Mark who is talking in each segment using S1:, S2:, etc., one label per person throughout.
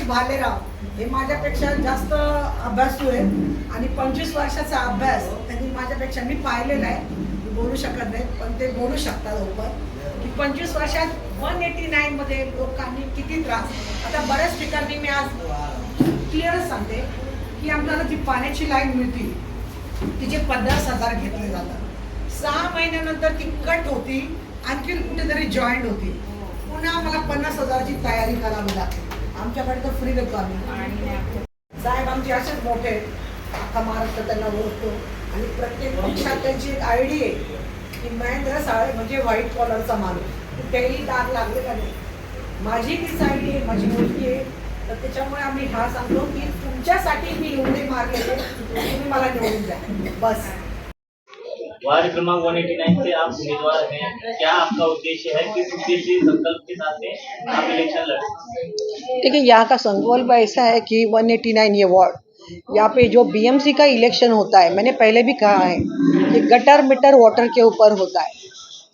S1: भालेराव हे माझ्यापेक्षा जास्त अभ्यासू आहेत आणि 25 वर्षाचा अभ्यास त्यांनी माझ्यापेक्षा मी पाहिलेला आहे. मी बोलू शकत नाही पण ते बोलू शकतात लवकर की 25 वर्षात 189 मध्ये लोकांनी किती त्रास. आता बऱ्याच ठिकाणी मी आज क्लिअरच सांगते की आपल्याला जी पाण्याची लाईन मिळते तिचे 50,000 घेतले जातात. 6 महिन्यानंतर ती कट होती, आणखी कुठेतरी जॉईंट होती, पुन्हा मला 50,000ची तयारी करावी लागते. आमच्याकडे तर फ्री देतो आम्ही. साहेब आमचे असेच मोठे अख्खा महाराष्ट्र त्यांना ओळखतो आणि प्रत्येक पक्षात त्यांची एक आयडी आहे की महेंद्र साळे म्हणजे व्हाईट कॉलरचा माणूस, कुठेही डाग लागलेला नाही. माझी तीच आयडी आहे, माझी मुलगी आहे. तर त्याच्यामुळे आम्ही हा सांगतो की तुमच्यासाठी मी एवढे मारलेले, तुम्ही मला निवडून द्या बस.
S2: वार्ड क्रमांक 189 से आप उम्मीदवार हैं, क्या आपका उद्देश्य है, किस उद्देश्य संकल्प के साथ में आप इलेक्शन लड़ें?
S1: देखिए यहाँ का संकल्प ऐसा है कि 189 ये वार्ड, यहाँ पे जो बीएमसी का इलेक्शन होता है, मैंने पहले भी कहा है कि गटर मीटर वाटर के ऊपर होता है.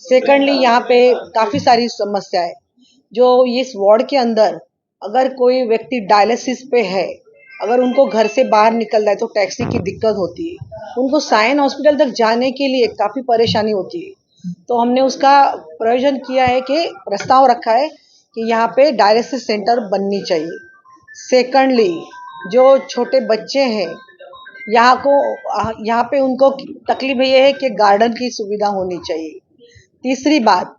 S1: सेकंडली यहाँ पे काफ़ी सारी समस्या है जो इस वार्ड के अंदर, अगर कोई व्यक्ति डायलिसिस पे है, अगर उनको घर से बाहर निकलना है तो टैक्सी की दिक्कत होती है, उनको साइन हॉस्पिटल तक जाने के लिए काफ़ी परेशानी होती है. तो हमने उसका प्रयोजन किया है कि प्रस्ताव रखा है कि यहाँ पे डायलिसिस सेंटर बननी चाहिए. सेकंडली जो छोटे बच्चे हैं यहाँ पे उनको तकलीफ ये है कि गार्डन की सुविधा होनी चाहिए. तीसरी बात,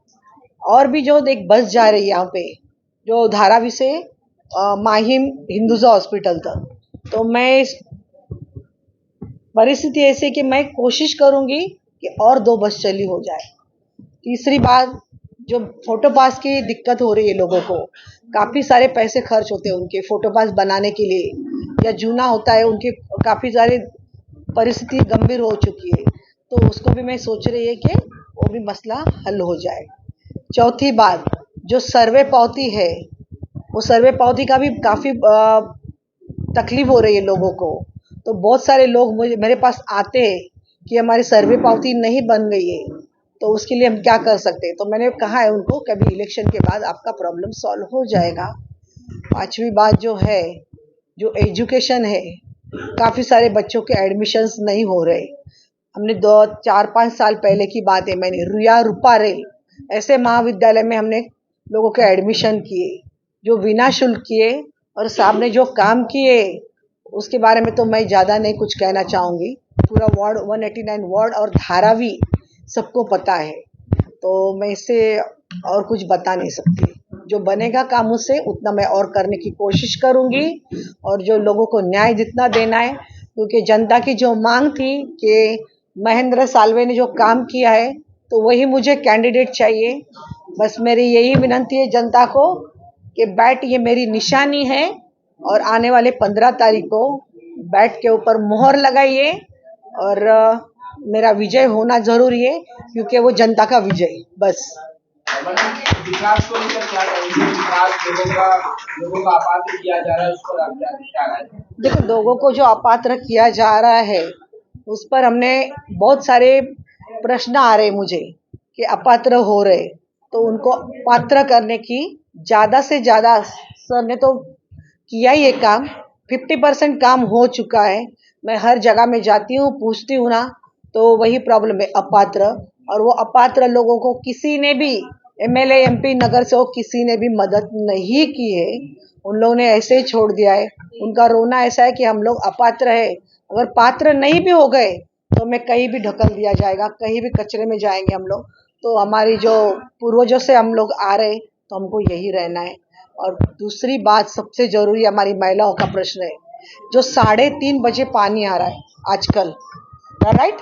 S1: और भी जो एक बस जा रही है यहाँ पे जो धारावी से माहिम हिंदुजा हॉस्पिटल तक, तो मैं परिस्थिति ऐसी कि मैं कोशिश करूंगी कि और 2 बस चली हो जाए. तीसरी बात, जो फोटो पास की दिक्कत हो रही है लोगों को, काफ़ी सारे पैसे खर्च होते हैं उनके फोटो पास बनाने के लिए, या जूना होता है उनकी काफ़ी सारी परिस्थिति गंभीर हो चुकी है, तो उसको भी मैं सोच रही है कि वो भी मसला हल हो जाए. चौथी बात, जो सर्वे पावती है वो सर्वे पावती का भी काफ़ी तकलीफ हो रही है लोगों को. तो बहुत सारे लोग मेरे पास आते हैं कि हमारी सर्वे पावती नहीं बन गई है, तो उसके लिए हम क्या कर सकते हैं. तो मैंने कहा है उनको कि अभी इलेक्शन के बाद आपका प्रॉब्लम सॉल्व हो जाएगा. पांचवी बात जो है, जो एजुकेशन है, काफ़ी सारे बच्चों के एडमिशन्स नहीं हो रहे. हमने 4-5 साल पहले की बात है, मैंने रुया रूपारे ऐसे महाविद्यालय में हमने लोगों के एडमिशन किए, जो बिना शुल्क किए, और साहब ने जो काम किए उसके बारे में तो मैं ज़्यादा नहीं कुछ कहना चाहूँगी. पूरा वार्ड 189 वार्ड और धारावी सबको पता है, तो मैं इससे और कुछ बता नहीं सकती. जो बनेगा काम मुझसे उतना मैं और करने की कोशिश करूँगी, और जो लोगों को न्याय जितना देना है, क्योंकि जनता की जो मांग थी कि महेंद्र साल्वे ने जो काम किया है तो वही मुझे कैंडिडेट चाहिए. बस मेरी यही विनती है जनता को कि बैट ये मेरी निशानी है, और आने वाले 15 तारीख को बैट के ऊपर मोहर लगाइए, और मेरा विजय होना जरूरी है क्योंकि वो जनता का विजय. बस.
S3: विकास को लेकर क्या कहेंगे? विकास लोगों का अपात्र किया जा रहा है, उस पर आप क्या राय हैं?
S1: देखो, लोगों को जो अपात्र किया जा रहा है उस पर हमने बहुत सारे प्रश्न आ रहे मुझे कि अपात्र हो रहे, तो उनको पात्र करने की ज़्यादा से ज़्यादा, सर ने तो किया ही ये काम, 50% काम हो चुका है. मैं हर जगह में जाती हूँ, पूछती हूँ ना, तो वही प्रॉब्लम है, अपात्र. और वो अपात्र लोगों को किसी ने भी, एमएलए एमपी नगर से हो, किसी ने भी मदद नहीं की है. उन लोगों ने ऐसे ही छोड़ दिया है. उनका रोना ऐसा है कि हम लोग अपात्र है, अगर पात्र नहीं भी हो गए तो हमें कहीं भी ढकल दिया जाएगा, कहीं भी कचरे में जाएंगे हम लोग. तो हमारी जो पूर्वजों से हम लोग आ रहे, तो हमको यही रहना है. और दूसरी बात सबसे जरूरी हमारी महिलाओं का प्रश्न है, जो 3:30 बजे पानी आ रहा है आजकल, राइट?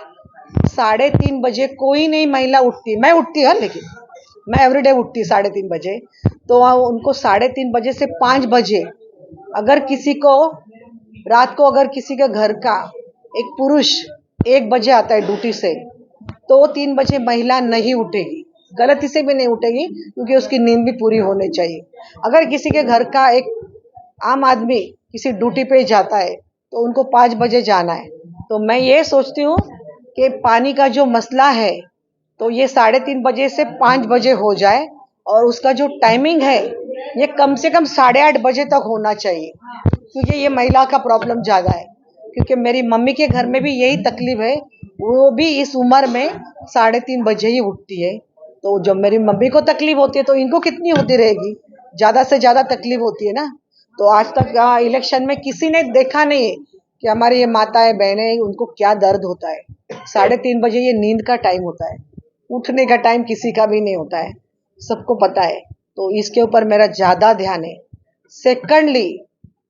S1: 3:30 बजे कोई नहीं महिला उठती. मैं उठती है, लेकिन मैं एवरीडे उठती 3:30 बजे. तो उनको 3:30 बजे से 5 बजे, अगर किसी को रात को, अगर किसी के घर का एक पुरुष 1 बजे आता है ड्यूटी से, तो 3 बजे महिला नहीं उठेगी, गलती से भी नहीं उठेगी, क्योंकि उसकी नींद भी पूरी होनी चाहिए. अगर किसी के घर का एक आम आदमी किसी ड्यूटी पे जाता है तो उनको 5 बजे जाना है. तो मैं ये सोचती हूँ कि पानी का जो मसला है तो ये 3:30 बजे से 5 बजे हो जाए, और उसका जो टाइमिंग है ये कम से कम 8:30 बजे तक होना चाहिए, क्योंकि ये महिला का प्रॉब्लम ज़्यादा है। क्योंकि मेरी मम्मी के घर में भी यही तकलीफ है, वो भी इस उम्र में 3:30 बजे ही उठती है। तो जब मेरी मम्मी को तकलीफ होती है तो इनको कितनी होती रहेगी, ज़्यादा से ज़्यादा तकलीफ होती है ना। तो आज तक इलेक्शन में किसी ने देखा नहीं है कि हमारी ये माताएं बहनें उनको क्या दर्द होता है। 3:30 बजे ये नींद का टाइम होता है, उठने का टाइम किसी का भी नहीं होता है, सबको पता है। तो इसके ऊपर मेरा ज़्यादा ध्यान है। सेकंडली,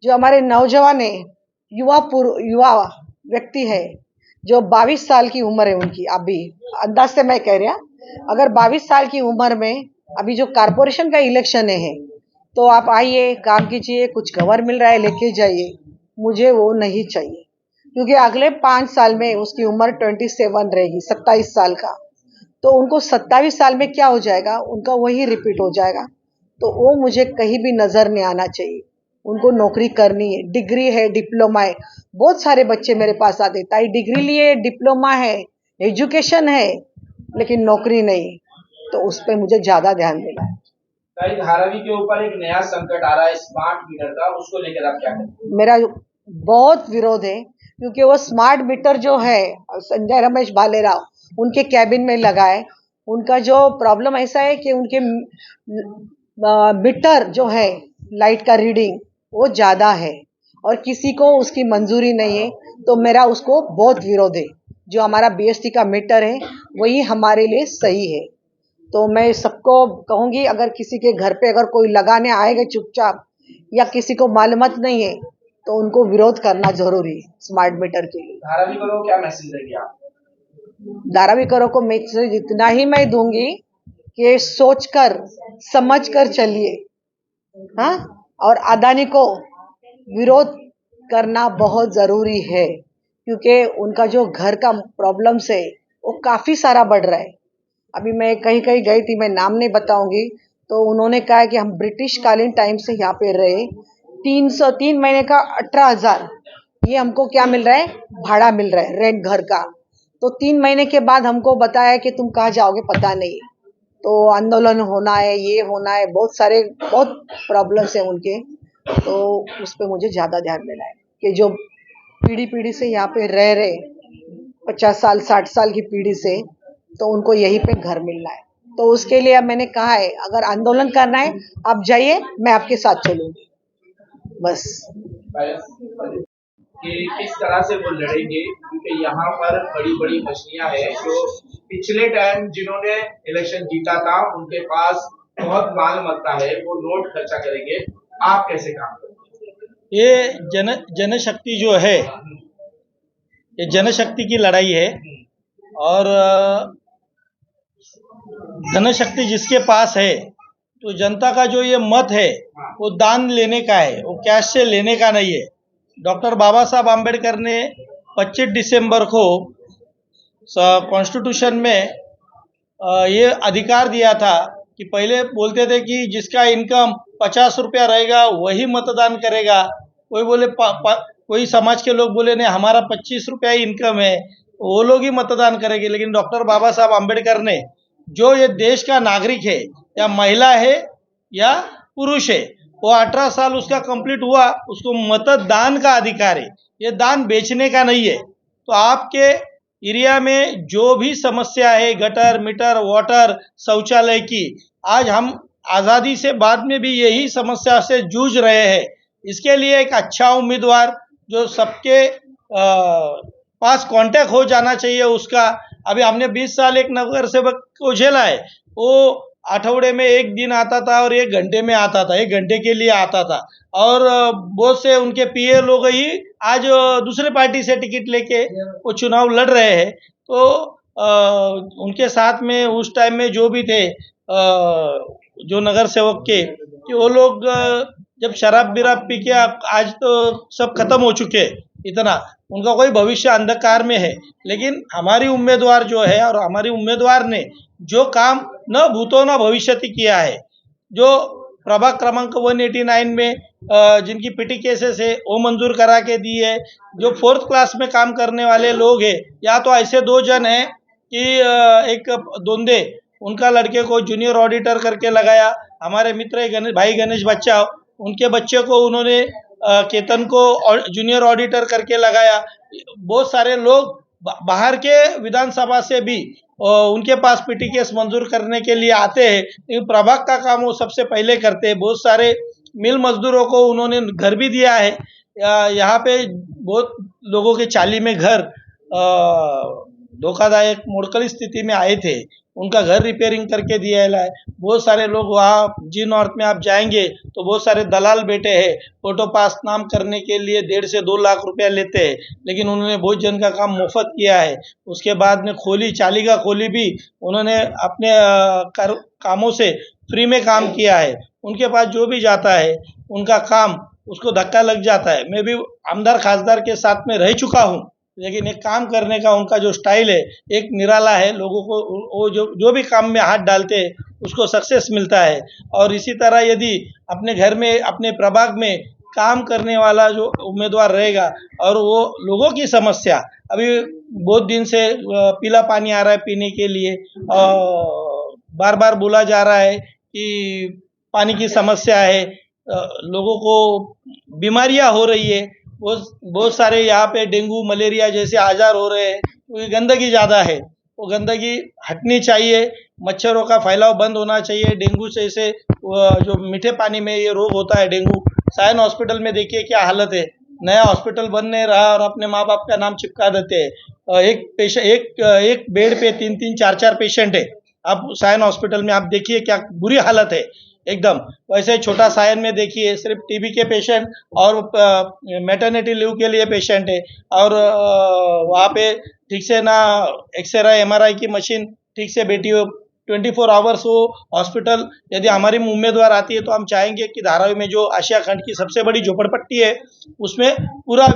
S1: जो हमारे नौजवान है, युवा व्यक्ति है, जो 22 साल की उम्र है उनकी, अभी अंदाज से मैं कह रहा, अगर 22 साल की उम्र में अभी जो कारपोरेशन का इलेक्शन है, तो आप आइए, काम कीजिए, कुछ कवर मिल रहा है लेके जाइए। मुझे वो नहीं चाहिए, क्योंकि अगले 5 साल में उसकी उम्र 27 रहेगी, 27 साल का। तो उनको 27 साल में क्या हो जाएगा, उनका वही रिपीट हो जाएगा। तो वो मुझे कहीं भी नजर नहीं आना चाहिए। उनको नौकरी करनी है, डिग्री है, डिप्लोमा है। बहुत सारे बच्चे मेरे पास आते, ताई डिग्री लिए, डिप्लोमा है, एजुकेशन है, लेकिन नौकरी नहीं। तो उस पर मुझे ज्यादा ध्यान देना है।
S3: ताई, धारावी के ऊपर एक नया संकट आ रहा है स्मार्ट मीटर का, उसको लेकर आप क्या करेंगे?
S1: मेरा बहुत विरोध है, क्योंकि वो स्मार्ट मीटर जो है संजय रमेश भालेराव उनके कैबिन में लगा है। उनका जो प्रॉब्लम ऐसा है कि उनके मीटर जो है लाइट का रीडिंग वो ज़्यादा है और किसी को उसकी मंजूरी नहीं है। तो मेरा उसको बहुत विरोध है। जो हमारा बीएसटी का मीटर है वही हमारे लिए सही है। तो मैं सबको कहूँगी, अगर किसी के घर पे अगर कोई लगाने आएगा चुपचाप या किसी को मालूमत नहीं है, तो उनको विरोध करना जरूरी है स्मार्ट मीटर के लिए।
S3: धारावी को क्या मैसेज देंगे आप?
S1: धारावी करो को मैसेज इतना ही मैं दूंगी कि सोचकर समझकर चलिए, हाँ। और अदानी को विरोध करना बहुत जरूरी है, क्योंकि उनका जो घर का प्रॉब्लम्स है वो काफी सारा बढ़ रहा है। अभी मैं कहीं कहीं गई थी, मैं नाम नहीं बताऊंगी, तो उन्होंने कहा कि हम ब्रिटिश कालीन टाइम से यहाँ पे रहे, 3 महीने का 18,000 ये हमको क्या मिल रहा है, भाड़ा मिल रहा है रेंट घर का। तो 3 महीने के बाद हमको बताया कि तुम कहाँ जाओगे पता नहीं। तो आंदोलन होना है, ये होना है, बहुत प्रॉब्लम्स है उनके। तो उस पर मुझे ज़्यादा ध्यान देना है कि जो पीढ़ी से यहाँ पे रह रहे 50 साल 60 साल की पीढ़ी से, तो उनको यहीं पे घर मिलना है। तो उसके लिए अब मैंने कहा है, अगर आंदोलन करना है आप जाइए, मैं आपके साथ चलूंगी, बस।
S3: कि किस तरह से वो लड़ेंगे, क्योंकि यहाँ पर बड़ी बड़ी मछलियां हैं जो पिछले टाइम जिन्होंने इलेक्शन जीता था उनके पास बहुत मालमत्ता है, वो नोट खर्चा करेंगे। आप कैसे काम करेंगे?
S4: ये जनशक्ति जो है, ये जनशक्ति की लड़ाई है। और जनशक्ति जिसके पास है, तो जनता का जो ये मत है वो दान लेने का है, वो कैश से लेने का नहीं है। डॉक्टर बाबा साहब आम्बेडकर ने 25 दिसंबर को कॉन्स्टिट्यूशन में ये अधिकार दिया था कि पहले बोलते थे कि जिसका इनकम 50 रुपया रहेगा वही मतदान करेगा। कोई बोले कोई समाज के लोग बोले नहीं हमारा 25 रुपया ही इनकम है, वो लोग ही मतदान करेंगे। लेकिन डॉक्टर बाबा साहब आम्बेडकर ने, जो ये देश का नागरिक है, या महिला है या पुरुष है, वो 18 साल उसका कंप्लीट हुआ, उसको मतदान का अधिकार है। ये दान बेचने का नहीं है। तो आपके एरिया में जो भी समस्या है, गटर मीटर वाटर शौचालय की, आज हम आज़ादी से बाद में भी यही समस्या से जूझ रहे हैं। इसके लिए एक अच्छा उम्मीदवार जो सबके पास कांटेक्ट हो जाना चाहिए उसका। अभी हमने 20 साल एक नगर सेवक को झेला है, वो आठवड़े में एक दिन आता था और 1 घंटे में आता था, 1 घंटे के लिए आता था। और बहुत से उनके पीए लोग ही आज दूसरे पार्टी से टिकट लेके वो चुनाव लड़ रहे हैं। तो उनके साथ में उस टाइम में जो भी थे जो नगर सेवक के, कि वो लोग जब शराब बिराब पी के, आज तो सब खत्म हो चुके, इतना उनका कोई भविष्य अंधकार में है। लेकिन हमारी उम्मीदवार जो है, और हमारी उम्मीदवार ने जो काम न भूतो न भविष्यति किया है, जो प्रभाग क्रमांक 189 में जिनकी पिटी केसेस है वो मंजूर करा के दी है। जो 4th क्लास में काम करने वाले लोग हैं, या तो ऐसे 2 जन हैं कि एक दोंदे उनका लड़के को जूनियर ऑडिटर करके लगाया। हमारे मित्र भाई गणेश बच्चा, उनके बच्चे को उन्होंने केतन को जूनियर ऑडिटर करके लगाया। बहुत सारे लोग बाहर के विधानसभा से भी उनके पास पीटी केस मंजूर करने के लिए आते हैं, लेकिन प्रभाग का काम वो सबसे पहले करते हैं। बहुत सारे मिल मजदूरों को उन्होंने घर भी दिया है। यहाँ पे बहुत लोगों के चाली में घर धोखादायक मोड़कली स्थिति में आए थे, उनका घर रिपेयरिंग करके दिया है। बहुत सारे लोग वहाँ जी नॉर्थ में आप जाएंगे तो बहुत सारे दलाल बैठे हैं, फोटो पास नाम करने के लिए 1.5 से 2 लाख रुपया लेते हैं, लेकिन उन्होंने बहुत जन का काम मुफ्त किया है। उसके बाद में चाली का खोली भी उन्होंने अपने कामों से फ्री में काम किया है। उनके पास जो भी जाता है उनका काम उसको धक्का लग जाता है। मैं भी आमदार खासदार के साथ में रह चुका हूँ, लेकिन एक काम करने का उनका जो स्टाइल है एक निराला है। लोगों को वो जो भी काम में हाथ डालते हैं उसको सक्सेस मिलता है। और इसी तरह यदि अपने घर में अपने प्रभाग में काम करने वाला जो उम्मीदवार रहेगा और वो लोगों की समस्या, अभी बहुत दिन से पीला पानी आ रहा है पीने के लिए, बार बार बोला जा रहा है कि पानी की समस्या है, लोगों को बीमारियां हो रही है, बहुत सारे यहाँ पे डेंगू मलेरिया जैसे आजार हो रहे हैं, क्योंकि गंदगी ज़्यादा है। वो गंदगी हटनी चाहिए, मच्छरों का फैलाव बंद होना चाहिए। डेंगू से ऐसे जो मीठे पानी में ये रोग होता है डेंगू, सायन हॉस्पिटल में देखिए क्या हालत है। नया हॉस्पिटल बन नहीं रहा और अपने माँ बाप का नाम चिपका देते हैं। एक बेड पे 3-3, 4-4 पेशेंट है। अब सायन हॉस्पिटल में आप देखिए क्या बुरी हालत है एकदम। वैसे छोटा सायन में देखिए सिर्फ टीबी के पेशेंट और मैटरनिटी लीव के लिए पेशेंट है, और वहाँ पे ठीक से ना एक्सरे MRI की मशीन ठीक से बैठी हो 24 आवर्स। वो हॉस्पिटल यदि हमारी उम्मीदवार आती है तो हम चाहेंगे कि धारावी में जो आशिया खंड की सबसे बड़ी झोपड़पट्टी है उसमें पूरा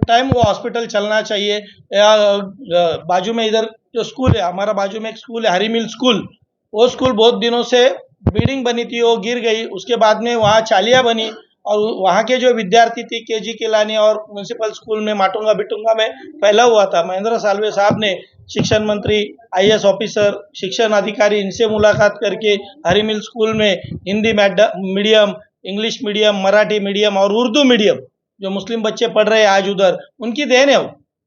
S4: टाइम वो हॉस्पिटल चलना चाहिए। बाजू में इधर जो स्कूल है, हमारा बाजू में एक स्कूल है हरी मिल स्कूल, वो स्कूल बहुत दिनों से बिल्डिंग बनी थी, वो गिर गई। उसके बाद में वहाँ चालियाँ बनी और वहाँ के जो विद्यार्थी थी KG केलानी और म्यूनसिपल स्कूल में माटुंगा बिटुंगा में फैला हुआ था। महेंद्र साल्वे साहब ने शिक्षण मंत्री, IAS ऑफिसर, शिक्षण अधिकारी, इनसे मुलाकात करके हरी मिल स्कूल में Hindi medium, English medium, Marathi medium और उर्दू मीडियम जो मुस्लिम बच्चे पढ़ रहे हैं आज उधर, उनकी देन है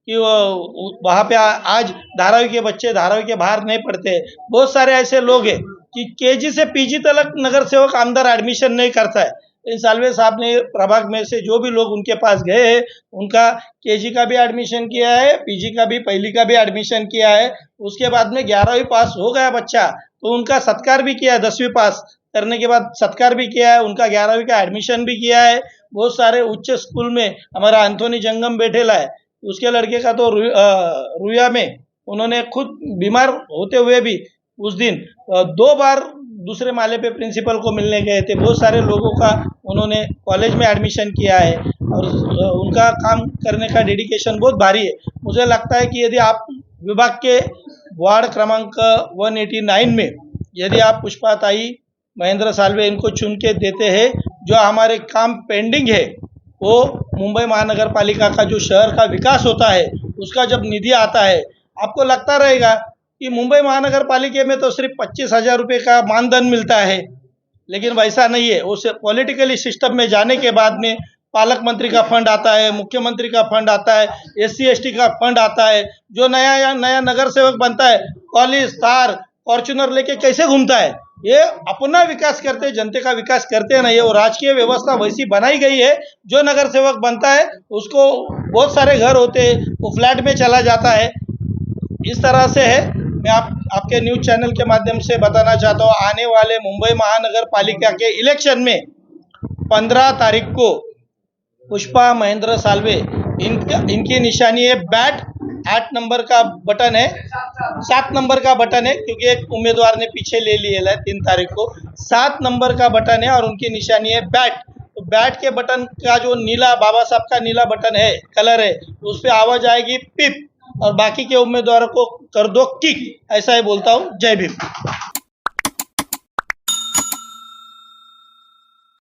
S4: कि वहाँ पे आज धारावी के बच्चे धारावी के बाहर नहीं पढ़ते। बहुत सारे ऐसे लोग हैं कि KG से PG तक नगर सेवक अंदर एडमिशन नहीं करता है। इन साल्वे साहब ने प्रभाग में से जो भी लोग उनके पास गए हैं उनका KG का भी एडमिशन किया है, PG का भी, पहली का भी एडमिशन किया है। उसके बाद में 11वीं पास हो गया बच्चा तो उनका सत्कार भी किया है, 10वीं पास करने के बाद सत्कार भी किया है, उनका 11वीं का एडमिशन भी किया है। बहुत सारे उच्च स्कूल में हमारा एंथोनी जंगम बैठेला है, उसके लड़के का तो रुया में उन्होंने खुद बीमार होते हुए भी उस दिन 2 बार दूसरे माले पे प्रिंसिपल को मिलने गए थे। बहुत सारे लोगों का उन्होंने कॉलेज में एडमिशन किया है और उनका काम करने का डेडिकेशन बहुत भारी है। मुझे लगता है कि यदि आप विभाग के वार्ड क्रमांक 189 में यदि आप पुष्पा ताई, महेंद्र साल्वे इनको चुन के देते हैं, जो हमारे काम पेंडिंग है वो मुंबई महानगर पालिका का जो शहर का विकास होता है उसका जब निधि आता है, आपको लगता रहेगा कि मुंबई महानगर पालिका में तो सिर्फ 25,000 रुपये का मानधन मिलता है, लेकिन वैसा नहीं है। उस पॉलिटिकली सिस्टम में जाने के बाद में पालक मंत्री का फंड आता है, मुख्यमंत्री का फंड आता है, SC ST का फंड आता है। जो नया नगर सेवक बनता है कॉलेज, थार, फॉर्च्यूनर लेके कैसे घूमता है? ये अपना विकास करते, जनता का विकास करते नहीं है। वो राजकीय व्यवस्था वैसी बनाई गई है, जो नगर सेवक बनता है उसको बहुत सारे घर होते हैं, वो फ्लैट में चला जाता है। इस तरह से है। मैं आपके न्यूज चैनल के माध्यम से बताना चाहता हूँ, आने वाले मुंबई महानगर पालिका के इलेक्शन में 15 तारीख को पुष्पा महेंद्र साल्वे इनकी निशानी है बैट, 8 नंबर का बटन है, 7 नंबर का बटन है, क्योंकि एक उम्मीदवार ने पीछे ले लिया है 3 तारीख को। 7 नंबर का बटन है और उनकी निशानी है बैट। तो बैट के बटन का जो नीला, बाबा साहब का नीला बटन है, कलर है, उस पर आवाज आएगी पिप, और बाकी के उम्मीदवारों को कर दो किक। ऐसा ही बोलता हूँ। जय भीम।